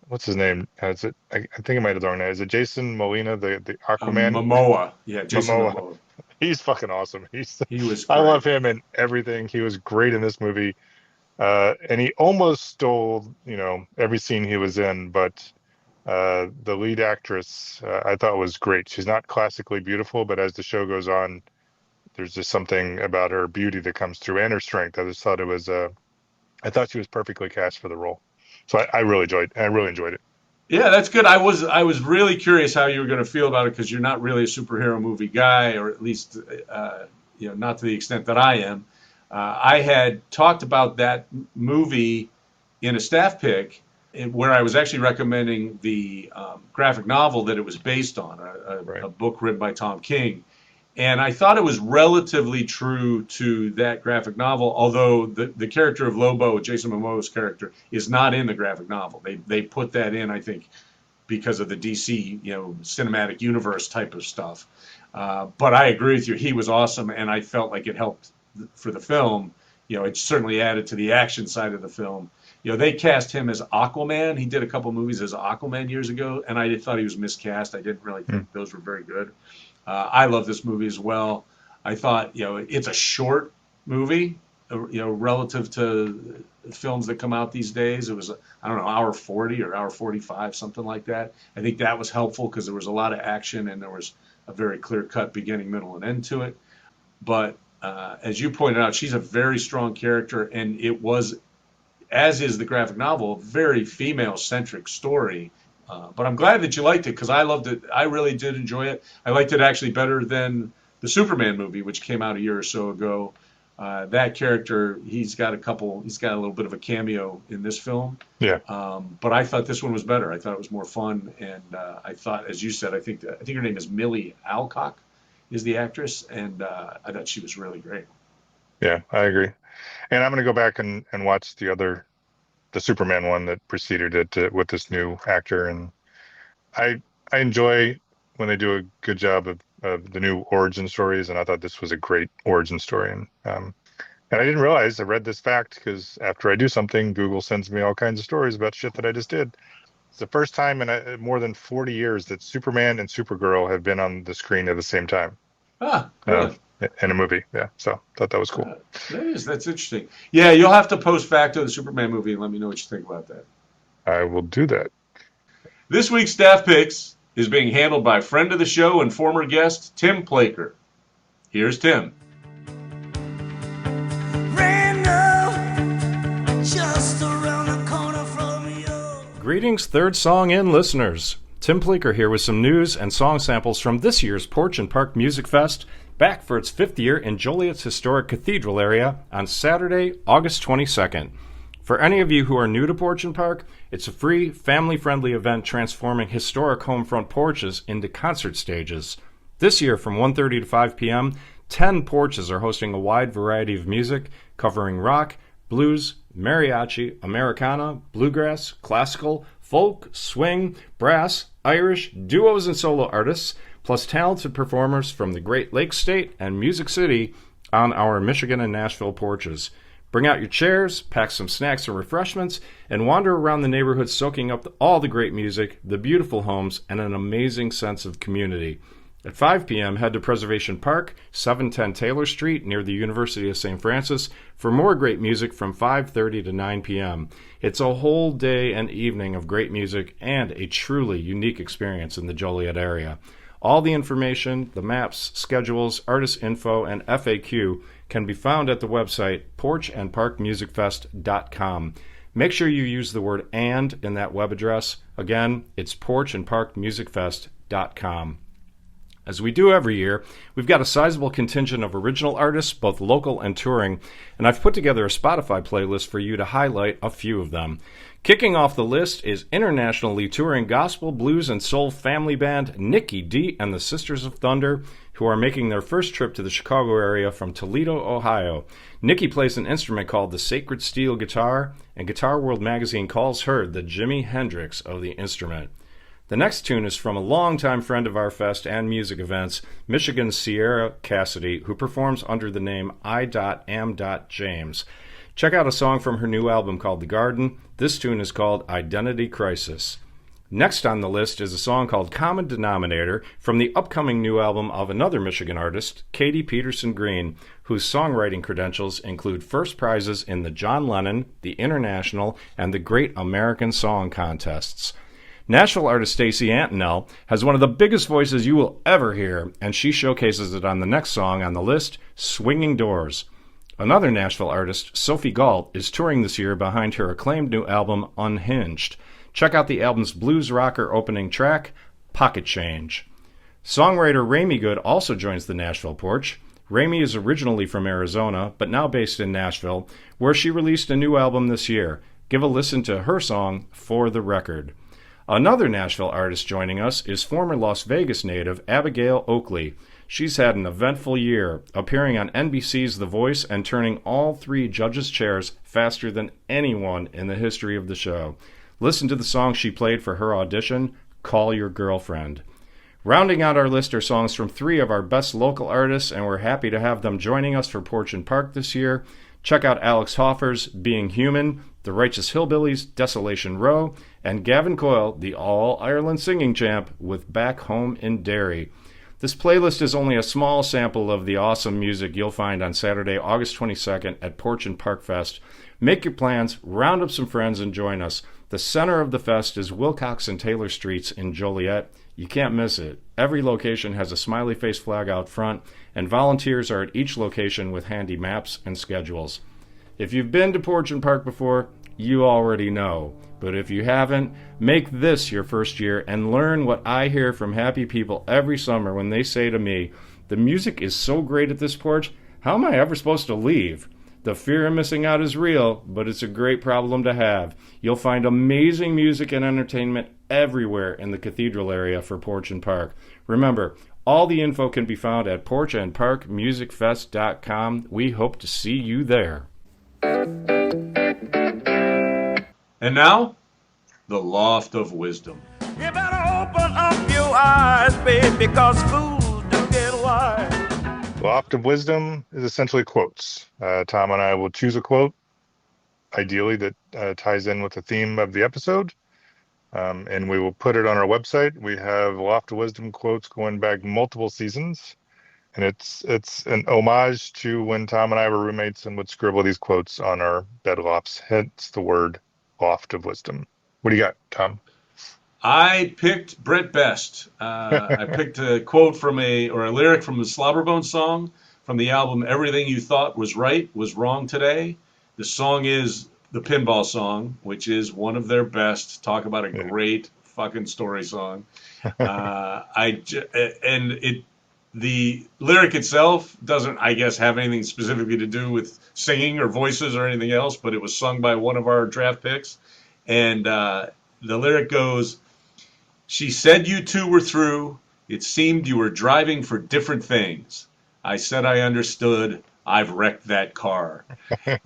A: what's his name? Is it? I think I might have the wrong name. Is it Jason Molina, the Aquaman?
B: Momoa. Yeah, Jason
A: Momoa.
B: Momoa.
A: He's fucking awesome.
B: He was
A: I love
B: great.
A: him in everything. He was great in this movie. And he almost stole, every scene he was in, but the lead actress, I thought was great. She's not classically beautiful, but as the show goes on, there's just something about her beauty that comes through and her strength. I just thought I thought she was perfectly cast for the role. So I really enjoyed it.
B: Yeah, that's good. I was really curious how you were going to feel about it because you're not really a superhero movie guy, or at least not to the extent that I am. I had talked about that movie in a staff pick where I was actually recommending the graphic novel that it was based on,
A: Right.
B: a book written by Tom King. And I thought it was relatively true to that graphic novel, although the character of Lobo, Jason Momoa's character, is not in the graphic novel. They put that in, I think, because of the DC, cinematic universe type of stuff. But I agree with you. He was awesome, and I felt like it helped for the film. It certainly added to the action side of the film. They cast him as Aquaman. He did a couple movies as Aquaman years ago, and I thought he was miscast. I didn't really
A: Mm.
B: think those were very good. I love this movie as well. I thought, it's a short movie, relative to films that come out these days. It was, I don't know, hour 40 or hour 45, something like that. I think that was helpful because there was a lot of action and there was a very clear cut beginning, middle, and end to it. But as you pointed out, she's a very strong character, and it was, as is the graphic novel, a very female centric story. But I'm glad that you liked it because I loved it. I really did enjoy it. I liked it actually better than the Superman movie, which came out a year or so ago. That character, he's got a little bit of a cameo in this film.
A: Yeah.
B: But I thought this one was better. I thought it was more fun, and I thought, as you said, I think her name is Millie Alcock, is the actress, and I thought she was really great.
A: Yeah, I agree. And I'm going to go back and watch the Superman one that preceded it with this new actor. And I I enjoy when they do a good job of the new origin stories. And I thought this was a great origin story. And I didn't realize I read this fact because after I do something, Google sends me all kinds of stories about shit that I just did. It's the first time in more than 40 years that Superman and Supergirl have been on the screen at the same time.
B: Ah,
A: Uh,
B: really?
A: in a movie. Yeah. So thought that was cool.
B: Uh, that's interesting. Yeah, you'll have to post facto the Superman movie and let me know what you think about that.
A: I will do that.
B: This week's Staff Picks is being handled by friend of the show and former guest, Tim Plaker. Here's Tim.
C: Just around the corner from you.
D: Greetings, Third Song Inn listeners. Tim Pleaker here with some news and song samples from this year's Porch and Park Music Fest, back for its 5th year in Joliet's historic cathedral area on Saturday, August 22nd. For any of you who are new to Porch and Park, it's a free, family-friendly event transforming historic home front porches into concert stages. This year, from 1:30 to 5 p.m., 10 porches are hosting a wide variety of music covering rock, blues, mariachi, Americana, bluegrass, classical, folk, swing, brass, Irish, duos and solo artists, plus talented performers from the Great Lakes State and Music City on our Michigan and Nashville porches. Bring out your chairs, pack some snacks and refreshments, and wander around the neighborhood soaking up all the great music, the beautiful homes, and an amazing sense of community. At 5 p.m., head to Preservation Park, 710 Taylor Street, near the University of St. Francis, for more great music from 5:30 to 9 p.m. It's a whole day and evening of great music and a truly unique experience in the Joliet area. All the information, the maps, schedules, artist info, and FAQ can be found at the website porchandparkmusicfest.com. Make sure you use the word "and" in that web address. Again, it's porchandparkmusicfest.com. As we do every year, we've got a sizable contingent of original artists, both local and touring, and I've put together a Spotify playlist for you to highlight a few of them. Kicking off the list is internationally touring gospel, blues, and soul family band Nikki D and the Sisters of Thunder, who are making their first trip to the Chicago area from Toledo, Ohio. Nikki plays an instrument called the sacred steel guitar, and Guitar World magazine calls her the Jimi Hendrix of the instrument. The next tune is from a longtime friend of our fest and music events, Michigan's Sierra Cassidy, who performs under the name I.am.James. Check out a song from her new album called The Garden. This tune is called Identity Crisis. Next on the list is a song called Common Denominator from the upcoming new album of another Michigan artist, Katie Peterson Green, whose songwriting credentials include first prizes in the John Lennon, the International, and the Great American Song Contests. Nashville artist Stacey Antonell has one of the biggest voices you will ever hear, and she showcases it on the next song on the list, Swinging Doors. Another Nashville artist, Sophie Galt, is touring this year behind her acclaimed new album, Unhinged. Check out the album's blues rocker opening track, Pocket Change. Songwriter Ramey Good also joins the Nashville porch. Ramey is originally from Arizona, but now based in Nashville, where she released a new album this year. Give a listen to her song, For the Record. Another Nashville artist joining us is former Las Vegas native Abigail Oakley. She's had an eventful year, appearing on NBC's The Voice and turning all 3 judges' chairs faster than anyone in the history of the show. Listen to the song she played for her audition, Call Your Girlfriend. Rounding out our list are songs from 3 of our best local artists, and we're happy to have them joining us for Porch and Park this year. Check out Alex Hoffer's Being Human, The Righteous Hillbillies' Desolation Row, and Gavin Coyle, the All-Ireland singing champ, with Back Home in Derry. This playlist is only a small sample of the awesome music you'll find on Saturday, August 22nd at Porch and Park Fest. Make your plans, round up some friends, and join us. The center of the fest is Wilcox and Taylor Streets in Joliet. You can't miss it. Every location has a smiley face flag out front, and volunteers are at each location with handy maps and schedules. If you've been to Porch and Park before, you already know. But if you haven't, make this your first year and learn what I hear from happy people every summer when they say to me, the music is so great at this porch, how am I ever supposed to leave? The fear of missing out is real, but it's a great problem to have. You'll find amazing music and entertainment everywhere in the Cathedral area for Porch and Park. Remember, all the info can be found at porchandparkmusicfest.com. We hope to see you there.
B: And now, the Loft of Wisdom.
C: You better open up your eyes, babe, because fools do get wise.
A: Loft of Wisdom is essentially quotes. Tom and I will choose a quote, ideally that ties in with the theme of the episode, and we will put it on our website. We have Loft of Wisdom quotes going back multiple seasons, and it's an homage to when Tom and I were roommates and would scribble these quotes on our bed lofts, hence the word Loft of Wisdom. What do you got, Tom?
B: I picked Brett Best. I picked a quote from a lyric from the Slobberbone song from the album Everything You Thought Was Right Was Wrong Today. The song is the Pinball Song, which is one of their best. Talk about a great fucking story song. The lyric itself doesn't, I guess, have anything specifically to do with singing or voices or anything else, but it was sung by one of our draft picks. And the lyric goes, "She said you two were through. It seemed you were driving for different things. I said I understood. I've wrecked that car."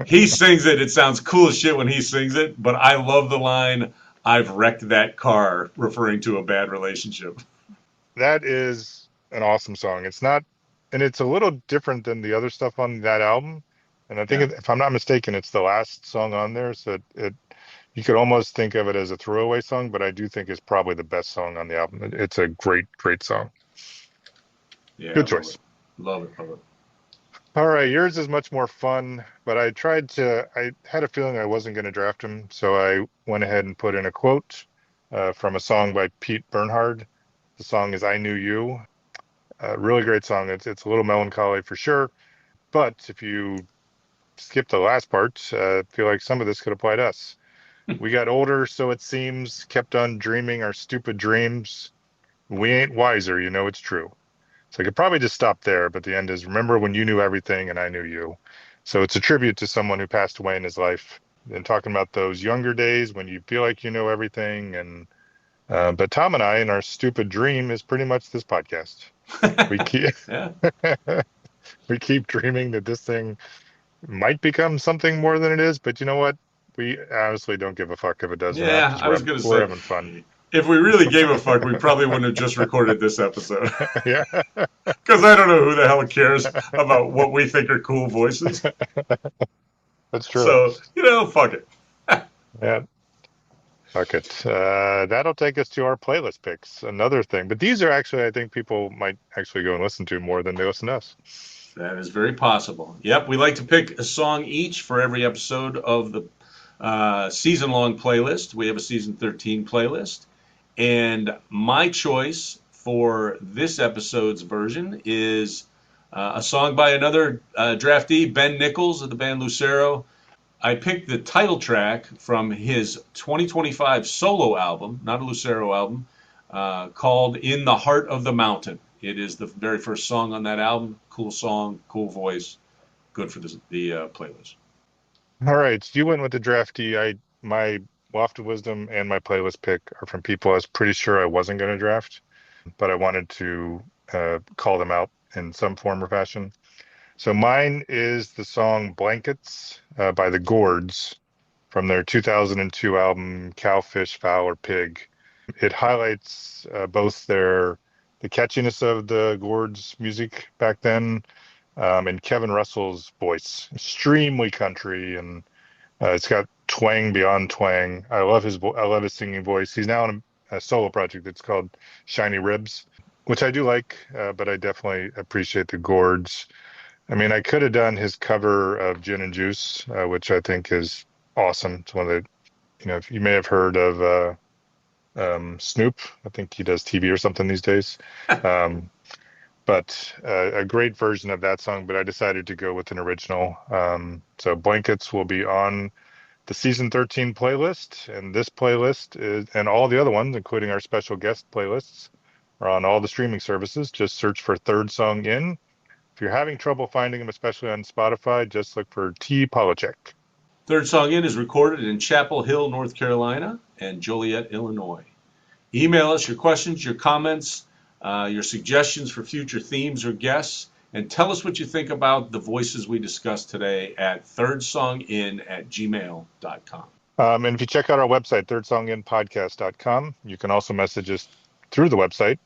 B: He sings it. It sounds cool as shit when he sings it, but I love the line, "I've wrecked that car," referring to a bad relationship.
A: That is an awesome song. It's not, and it's a little different than the other stuff on that album. And I think, if I'm not mistaken, it's the last song on there. So you could almost think of it as a throwaway song, but I do think it's probably the best song on the album. It's a great, great song.
B: Yeah,
A: good choice.
B: Love it.
A: All right, yours is much more fun, but I had a feeling I wasn't going to draft him, so I went ahead and put in a quote from a song by Pete Bernhard. The song is "I Knew You." Really great song. It's a little melancholy for sure, but if you skip the last part, I feel like some of this could apply to us. We got older, so it seems, kept on dreaming our stupid dreams. We ain't wiser, you know it's true. So I could probably just stop there, but the end is remember when you knew everything and I knew you. So it's a tribute to someone who passed away in his life and talking about those younger days when you feel like you know everything. And but Tom and I, in our stupid dream, is pretty much this podcast. We keep
B: Yeah.
A: we keep dreaming that this thing might become something more than it is, but you know what? We honestly don't give a fuck if it does or not
B: Yeah,
A: because
B: I was going to
A: we're
B: say,
A: having fun.
B: if we really gave a fuck, we probably wouldn't have just recorded this episode.
A: Yeah,
B: Because I don't know who the hell cares about what we think are cool voices.
A: that's true.
B: So, fuck it.
A: Yeah, fuck it. That'll take us to our playlist picks. Another thing, but these are actually, I think people might actually go and listen to more than they listen to us.
B: That is very possible. Yep, we like to pick a song each for every episode of the season-long playlist. We have a season 13 playlist. And my choice for this episode's version is a song by another draftee, Ben Nichols of the band Lucero. I picked the title track from his 2025 solo album, not a Lucero album, called In the Heart of the Mountain. It is the very first song on that album. Cool song, cool voice, good for the playlist.
A: All right, so you went with the draftee. My Waft of Wisdom and my playlist pick are from people I was pretty sure I wasn't going to draft, but I wanted to call them out in some form or fashion. So mine is the song Blankets by the Gourds from their 2002 album Cowfish, Fowl, or Pig. It highlights both the catchiness of the Gourds music back then and Kevin Russell's voice. Extremely country and it's got twang beyond twang. I love his singing voice. He's now in a solo project that's called Shiny Ribs, which I do like, but I definitely appreciate the Gourds. I mean, I could have done his cover of Gin and Juice, which I think is awesome. It's one of the, if you may have heard of Snoop. I think he does TV or something these days. Um, but a great version of that song, but I decided to go with an original. So Blankets will be on the season 13 playlist, and this playlist is, and all the other ones, including our special guest playlists, are on all the streaming services. Just search for Third Song In. If you're having trouble finding them, especially on Spotify, just look for T. Polachek.
B: Third Song In is recorded in Chapel Hill, North Carolina, and Joliet, Illinois. Email us your questions, your comments, your suggestions for future themes or guests, and tell us what you think about the voices we discussed today at thirdsongin@gmail.com.
A: And if you check out our website, thirdsonginpodcast.com, you can also message us through the website.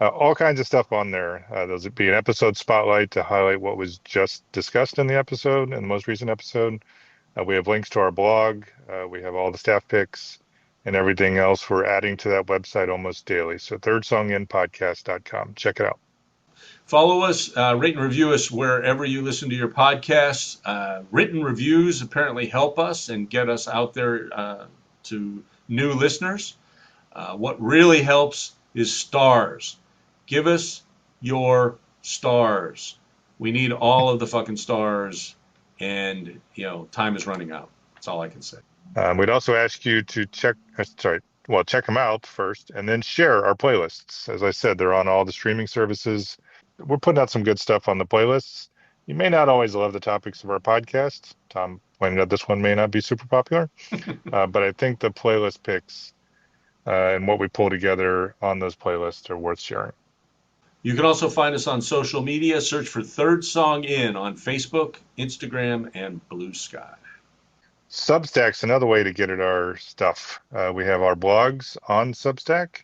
A: All kinds of stuff on there. There'll be an episode spotlight to highlight what was just discussed in the episode, in the most recent episode. We have links to our blog. We have all the staff picks and everything else we're adding to that website almost daily. So thirdsonginpodcast.com. Check it out.
B: Follow us, rate and review us wherever you listen to your podcasts. Written reviews apparently help us and get us out there to new listeners. What really helps is stars. Give us your stars. We need all of the fucking stars, and time is running out. That's all I can say.
A: We'd also ask you to check them out first and then share our playlists. As I said, they're on all the streaming services. We're putting out some good stuff on the playlists. You may not always love the topics of our podcast. Tom pointed out this one may not be super popular, but I think the playlist picks and what we pull together on those playlists are worth sharing.
B: You can also find us on social media. Search for Third Song In on Facebook, Instagram, and Blue Sky.
A: Substack's another way to get at our stuff. We have our blogs on Substack.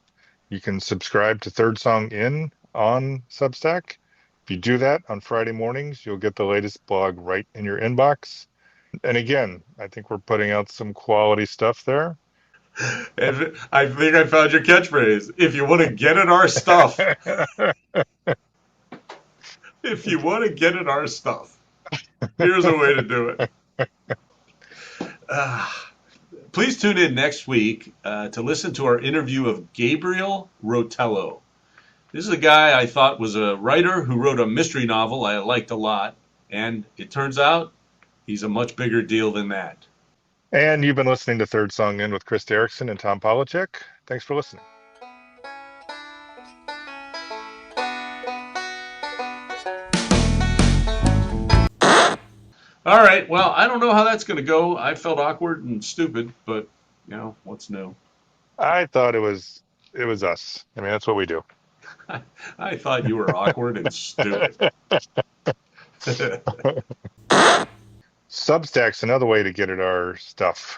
A: You can subscribe to Third Song In on Substack. If you do that on Friday mornings, you'll get the latest blog right in your inbox. And again, I think we're putting out some quality stuff there.
B: And I think I found your catchphrase. If you want to get at our stuff. If you want to get at our stuff. Here's a way to do it. Please tune in next week to listen to our interview of Gabriel Rotello. This is a guy I thought was a writer who wrote a mystery novel I liked a lot, and it turns out he's a much bigger deal than that.
A: And you've been listening to Third Song In with Chris Derrickson and Tom Polachek. Thanks for listening.
B: All right, well, I don't know how that's going to go. I felt awkward and stupid, but what's new?
A: I thought it was us. I mean, that's what we do.
B: I thought you were awkward and stupid.
A: Substack's another way to get at our stuff.